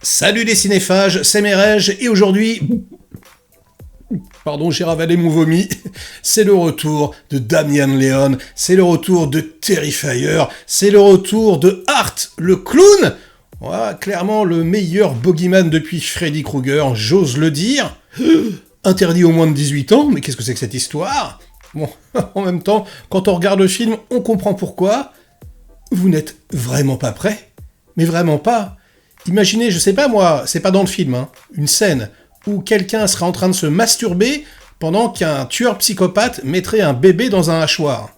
Salut les cinéphages, c'est Merege, et aujourd'hui... Pardon, j'ai ravalé mon vomi. C'est le retour de Damian Leone, c'est le retour de Terrifier, c'est le retour de Art, le clown. Voilà, clairement le meilleur bogeyman depuis Freddy Krueger, j'ose le dire. Interdit aux moins de 18 ans, mais qu'est-ce que c'est que cette histoire? Bon, en même temps, quand on regarde le film, on comprend pourquoi. Vous n'êtes vraiment pas prêts? Mais vraiment pas. Imaginez, je sais pas moi, c'est pas dans le film, hein, une scène où quelqu'un serait en train de se masturber pendant qu'un tueur psychopathe mettrait un bébé dans un hachoir.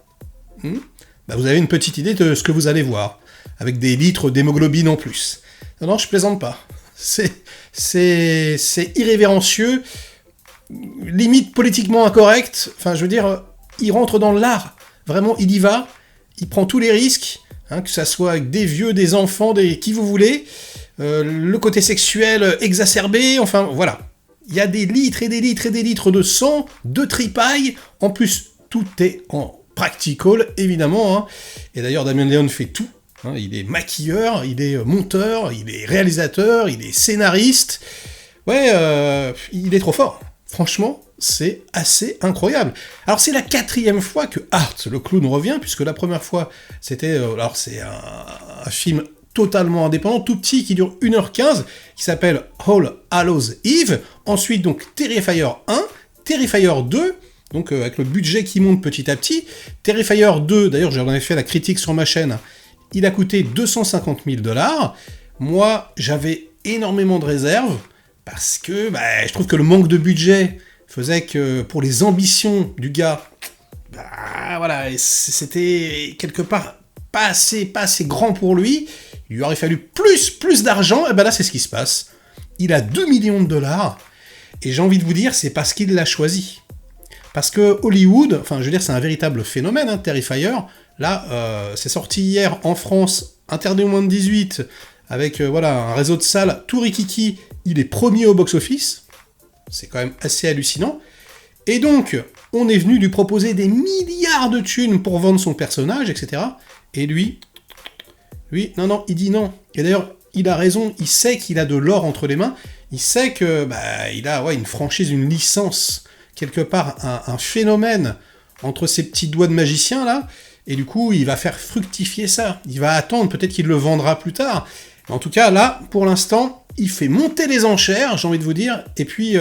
Vous avez une petite idée de ce que vous allez voir, avec des litres d'hémoglobine en plus. Non, je plaisante pas. C'est irrévérencieux, limite politiquement incorrect. Enfin, je veux dire, il rentre dans l'art. Vraiment, il y va. Il prend tous les risques, hein, que ça soit avec des vieux, des enfants, qui vous voulez. Le côté sexuel exacerbé, enfin, voilà. Il y a des litres et des litres et des litres de sang, de tripaille. En plus, tout est en practical, évidemment. Hein. Et d'ailleurs, Damian Leone fait tout. Hein. Il est maquilleur, il est monteur, il est réalisateur, il est scénariste. Ouais, il est trop fort. Franchement, c'est assez incroyable. Alors, c'est la 4e fois que Art, le clown, revient, puisque la première fois, c'était... alors, c'est un film totalement indépendant, tout petit, qui dure 1h15, qui s'appelle All Hallows Eve. Ensuite, donc, Terrifier 1, Terrifier 2, donc avec le budget qui monte petit à petit. Terrifier 2, d'ailleurs, j'en avais fait la critique sur ma chaîne, il a coûté 250 000 $. Moi, j'avais énormément de réserves, parce que je trouve que le manque de budget faisait que, pour les ambitions du gars, voilà, c'était quelque part pas assez grand pour lui. Il lui aurait fallu plus d'argent, et là c'est ce qui se passe. Il a 2 millions de $, et j'ai envie de vous dire, c'est parce qu'il l'a choisi. Parce que Hollywood, enfin je veux dire, c'est un véritable phénomène, hein, Terrifier. Là, c'est sorti hier en France, interdit aux moins de 18, avec un réseau de salles tout rikiki, il est premier au box-office. C'est quand même assez hallucinant. Et donc, on est venu lui proposer des milliards de thunes pour vendre son personnage, etc. Et lui, non, il dit non. Et d'ailleurs, il a raison, il sait qu'il a de l'or entre les mains, il sait que il a une franchise, une licence, quelque part, un phénomène entre ses petits doigts de magicien, là, et du coup, il va faire fructifier ça. Il va attendre, peut-être qu'il le vendra plus tard. Mais en tout cas, là, pour l'instant, il fait monter les enchères, j'ai envie de vous dire, et puis,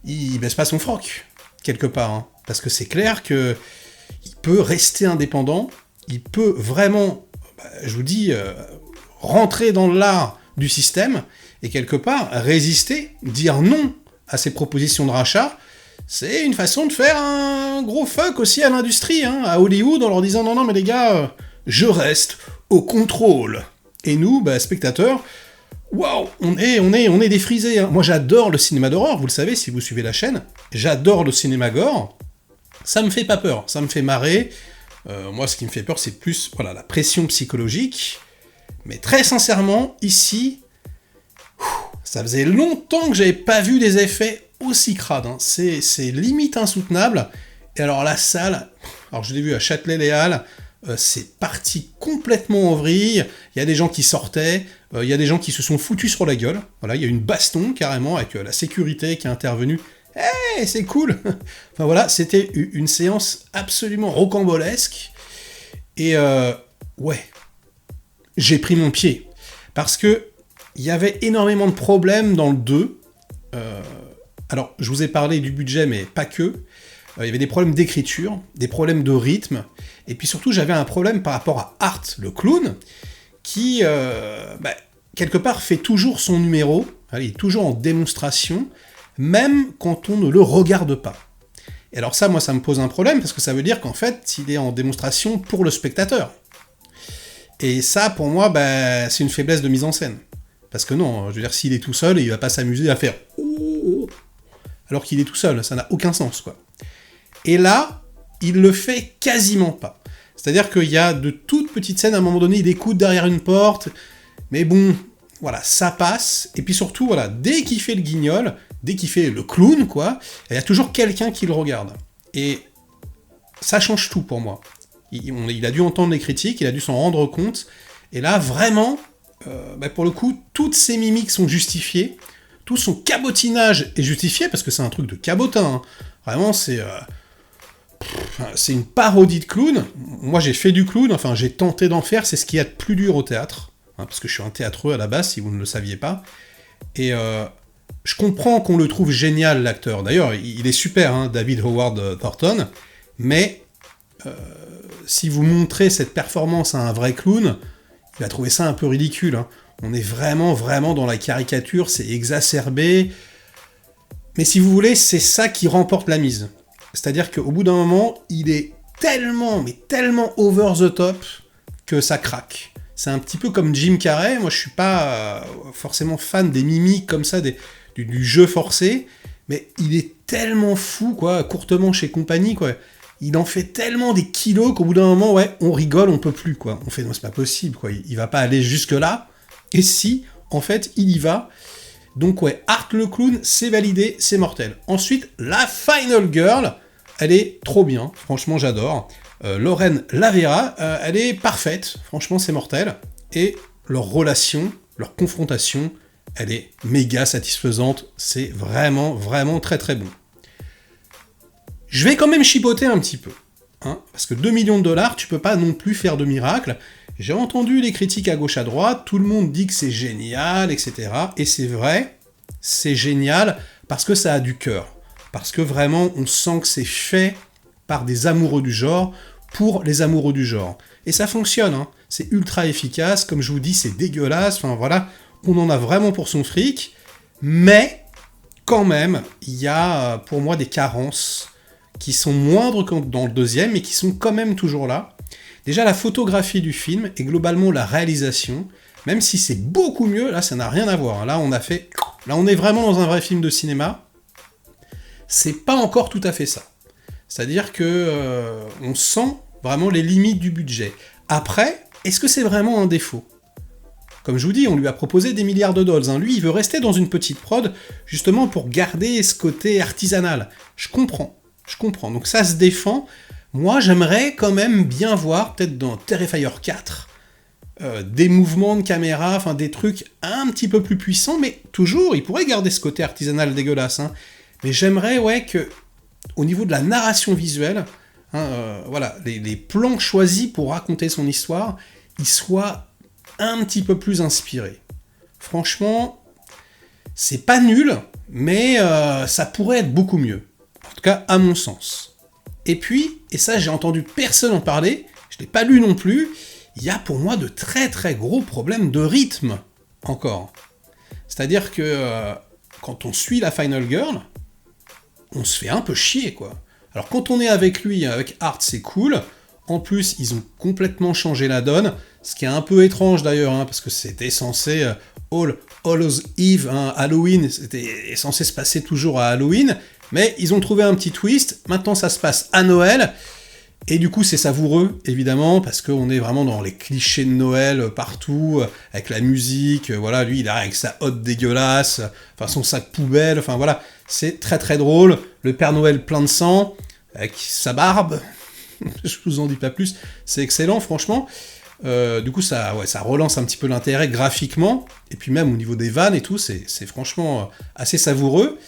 il baisse pas son froc, quelque part, hein, parce que c'est clair que il peut rester indépendant, il peut vraiment... je vous dis, rentrer dans l'art du système, et quelque part, résister, dire non à ces propositions de rachat, c'est une façon de faire un gros fuck aussi à l'industrie, hein, à Hollywood, en leur disant non, mais les gars, je reste au contrôle. Et nous, spectateurs, waouh, on est défrisés. Hein. Moi, j'adore le cinéma d'horreur, vous le savez, si vous suivez la chaîne, j'adore le cinéma gore, ça me fait pas peur, ça me fait marrer. Moi, ce qui me fait peur, c'est plus la pression psychologique. Mais très sincèrement, ici, ça faisait longtemps que j'avais pas vu des effets aussi crades. Hein. C'est limite insoutenable. Et alors, la salle, alors je l'ai vu à Châtelet-Les-Halles, c'est parti complètement en vrille. Il y a des gens qui sortaient, il y a des gens qui se sont foutus sur la gueule. Voilà, il y a eu une baston carrément avec la sécurité qui est intervenue. Hey, c'est cool. Enfin voilà, c'était une séance absolument rocambolesque. Et j'ai pris mon pied. Parce que il y avait énormément de problèmes dans le 2. Alors, je vous ai parlé du budget, mais pas que. Il y avait des problèmes d'écriture, des problèmes de rythme, et puis surtout, j'avais un problème par rapport à Art, le clown, qui, quelque part, fait toujours son numéro. Il est toujours en démonstration, même quand on ne le regarde pas. Et alors ça, moi, ça me pose un problème, parce que ça veut dire qu'en fait, il est en démonstration pour le spectateur. Et ça, pour moi, c'est une faiblesse de mise en scène. Parce que non, je veux dire, s'il est tout seul, il va pas s'amuser à faire « oh !» alors qu'il est tout seul, ça n'a aucun sens, quoi. Et là, il le fait quasiment pas. C'est-à-dire qu'il y a de toutes petites scènes, à un moment donné, il écoute derrière une porte, mais bon, voilà, ça passe, et puis surtout, voilà, dès qu'il fait le guignol, dès qu'il fait le clown, quoi, il y a toujours quelqu'un qui le regarde. Et ça change tout pour moi. Il a dû entendre les critiques, il a dû s'en rendre compte, et là, vraiment, pour le coup, toutes ses mimiques sont justifiées, tout son cabotinage est justifié, parce que c'est un truc de cabotin, hein. Vraiment, c'est une parodie de clown. Moi, j'ai fait du clown, enfin, j'ai tenté d'en faire, c'est ce qu'il y a de plus dur au théâtre, hein, parce que je suis un théâtreux à la base, si vous ne le saviez pas, et je comprends qu'on le trouve génial, l'acteur. D'ailleurs, il est super, hein, David Howard Thornton, mais si vous montrez cette performance à un vrai clown, il va trouver ça un peu ridicule, hein. On est vraiment, vraiment dans la caricature, c'est exacerbé. Mais si vous voulez, c'est ça qui remporte la mise. C'est-à-dire qu'au bout d'un moment, il est tellement, mais tellement over the top que ça craque. C'est un petit peu comme Jim Carrey. Moi, je suis pas forcément fan des mimiques comme ça, du jeu forcé, mais il est tellement fou, quoi, courtement chez Compagnie, quoi. Il en fait tellement des kilos qu'au bout d'un moment, ouais, on rigole, on peut plus, quoi. On fait, non, c'est pas possible, quoi. Il va pas aller jusque-là. Et si, en fait, il y va. Donc, ouais, Art le clown, c'est validé, c'est mortel. Ensuite, la Final Girl, elle est trop bien. Franchement, j'adore. Lorraine Lavera, elle est parfaite. Franchement, c'est mortel. Et leur relation, leur confrontation, elle est méga satisfaisante. C'est vraiment, vraiment très, très bon. Je vais quand même chipoter un petit peu, hein, parce que 2 millions de dollars, tu peux pas non plus faire de miracle. J'ai entendu les critiques à gauche à droite, tout le monde dit que c'est génial, etc. Et c'est vrai, c'est génial parce que ça a du cœur. Parce que vraiment, on sent que c'est fait par des amoureux du genre, pour les amoureux du genre. Et ça fonctionne, hein. C'est ultra efficace, comme je vous dis, c'est dégueulasse, enfin voilà, on en a vraiment pour son fric, mais quand même, il y a pour moi des carences qui sont moindres que dans le deuxième, mais qui sont quand même toujours là. Déjà, la photographie du film, et globalement la réalisation, même si c'est beaucoup mieux, là, ça n'a rien à voir. Là, on est vraiment dans un vrai film de cinéma. C'est pas encore tout à fait ça. C'est-à-dire que on sent vraiment les limites du budget. Après, est-ce que c'est vraiment un défaut ? Comme je vous dis, on lui a proposé des milliards de dollars. Hein. Lui, il veut rester dans une petite prod, justement pour garder ce côté artisanal. Je comprends. Donc ça se défend. Moi, j'aimerais quand même bien voir, peut-être dans Terrifier 4, des mouvements de caméra, enfin des trucs un petit peu plus puissants, mais toujours, il pourrait garder ce côté artisanal dégueulasse. Hein. Mais j'aimerais, ouais, que, au niveau de la narration visuelle, hein, voilà, les plans choisis pour raconter son histoire, ils soient un petit peu plus inspirés. Franchement, c'est pas nul, mais ça pourrait être beaucoup mieux. En tout cas, à mon sens. Et puis, et ça j'ai entendu personne en parler, je l'ai pas lu non plus, il y a pour moi de très très gros problèmes de rythme, encore. C'est-à-dire que quand on suit la Final Girl, on se fait un peu chier, quoi. Alors quand on est avec lui, avec Art, c'est cool. En plus, ils ont complètement changé la donne, ce qui est un peu étrange d'ailleurs, hein, parce que c'était censé All Hallows Eve, hein, Halloween, c'était censé se passer toujours à Halloween, mais ils ont trouvé un petit twist, maintenant ça se passe à Noël, et du coup c'est savoureux, évidemment, parce qu'on est vraiment dans les clichés de Noël partout, avec la musique, voilà, lui il arrive avec sa hotte dégueulasse, enfin son sac poubelle, enfin voilà, c'est très très drôle, le Père Noël plein de sang, avec sa barbe, je vous en dis pas plus, c'est excellent franchement. Du coup ça relance un petit peu l'intérêt graphiquement, et puis même au niveau des vannes et tout, c'est franchement assez savoureux.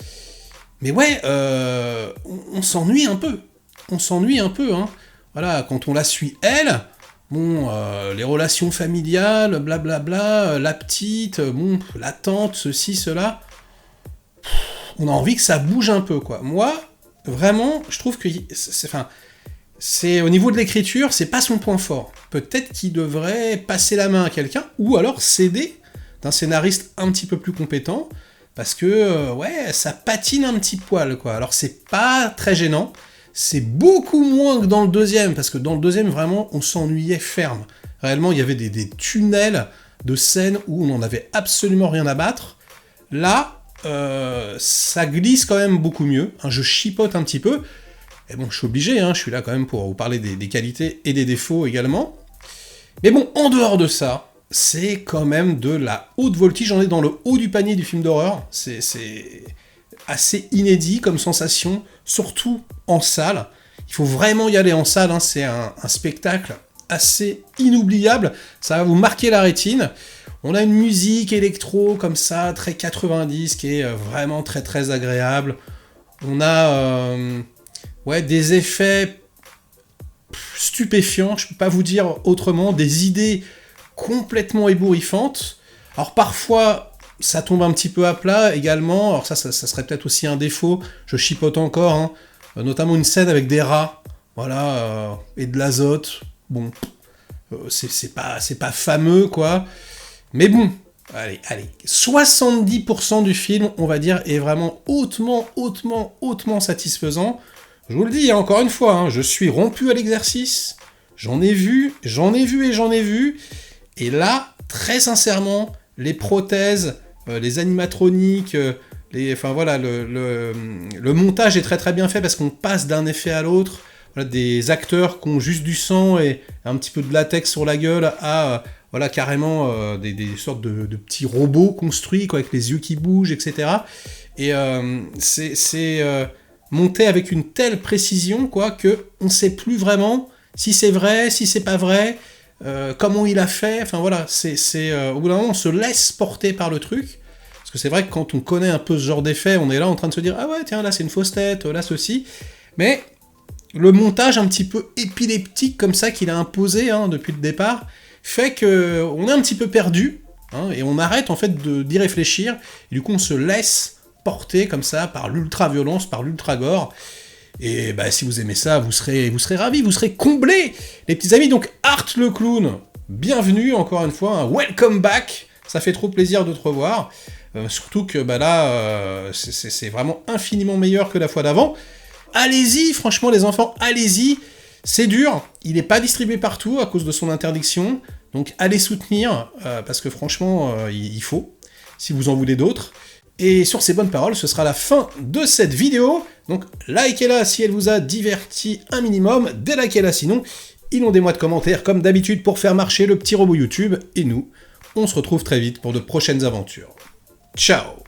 Mais ouais, on s'ennuie un peu. Hein. Voilà, quand on la suit elle, bon, les relations familiales, blablabla, la petite, bon, la tante, ceci, cela, on a envie que ça bouge un peu, quoi. Moi, vraiment, je trouve que c'est au niveau de l'écriture, c'est pas son point fort. Peut-être qu'il devrait passer la main à quelqu'un, ou alors céder d'un scénariste un petit peu plus compétent, parce que, ouais, ça patine un petit poil, quoi. Alors c'est pas très gênant, c'est beaucoup moins que dans le deuxième, parce que dans le deuxième, vraiment, on s'ennuyait ferme. Réellement, il y avait des tunnels de scènes où on n'en avait absolument rien à battre. Là, ça glisse quand même beaucoup mieux, hein, je chipote un petit peu, et bon, je suis obligé, hein, je suis là quand même pour vous parler des qualités et des défauts également. Mais bon, en dehors de ça, c'est quand même de la haute voltige, on est dans le haut du panier du film d'horreur, c'est assez inédit comme sensation, surtout en salle. Il faut vraiment y aller en salle, hein, c'est un spectacle assez inoubliable, ça va vous marquer la rétine. On a une musique électro comme ça, très 90, qui est vraiment très très agréable. On a des effets stupéfiants, je peux pas vous dire autrement, des idées complètement ébouriffantes. Alors parfois, ça tombe un petit peu à plat également, alors ça serait peut-être aussi un défaut, je chipote encore, hein. Notamment une scène avec des rats, voilà, et de l'azote. Bon, c'est pas fameux, quoi. Mais bon, allez. 70% du film, on va dire, est vraiment hautement satisfaisant. Je vous le dis, hein, encore une fois, hein, je suis rompu à l'exercice. J'en ai vu. Et là, très sincèrement, les prothèses, les animatroniques, le montage est très très bien fait parce qu'on passe d'un effet à l'autre. Voilà, des acteurs qui ont juste du sang et un petit peu de latex sur la gueule à carrément des sortes de petits robots construits quoi, avec les yeux qui bougent, etc. Et c'est monté avec une telle précision quoi, qu'on ne sait plus vraiment si c'est vrai, si c'est pas vrai, comment il a fait. Enfin voilà, au bout d'un moment, on se laisse porter par le truc. Parce que c'est vrai que quand on connaît un peu ce genre d'effet, on est là en train de se dire « Ah ouais, tiens, là c'est une fausse tête, là ceci ». Mais le montage un petit peu épileptique comme ça qu'il a imposé hein, depuis le départ, fait qu'on est un petit peu perdu, hein, et on arrête en fait d'y réfléchir, et du coup on se laisse porter comme ça par l'ultra-violence, par l'ultra-gore. Et bah, si vous aimez ça, vous serez ravis, vous serez comblés, les petits amis. Donc Art le Clown, bienvenue encore une fois, hein, welcome back, ça fait trop plaisir de te revoir. Surtout que bah, là, c'est vraiment infiniment meilleur que la fois d'avant. Allez-y, franchement les enfants, allez-y. C'est dur, il n'est pas distribué partout à cause de son interdiction, donc allez soutenir, parce que franchement, il faut, si vous en voulez d'autres. Et sur ces bonnes paroles, ce sera la fin de cette vidéo, donc likez-la si elle vous a diverti un minimum, délikez-la sinon, inondez-moi de commentaires comme d'habitude pour faire marcher le petit robot YouTube, et nous, on se retrouve très vite pour de prochaines aventures. Ciao!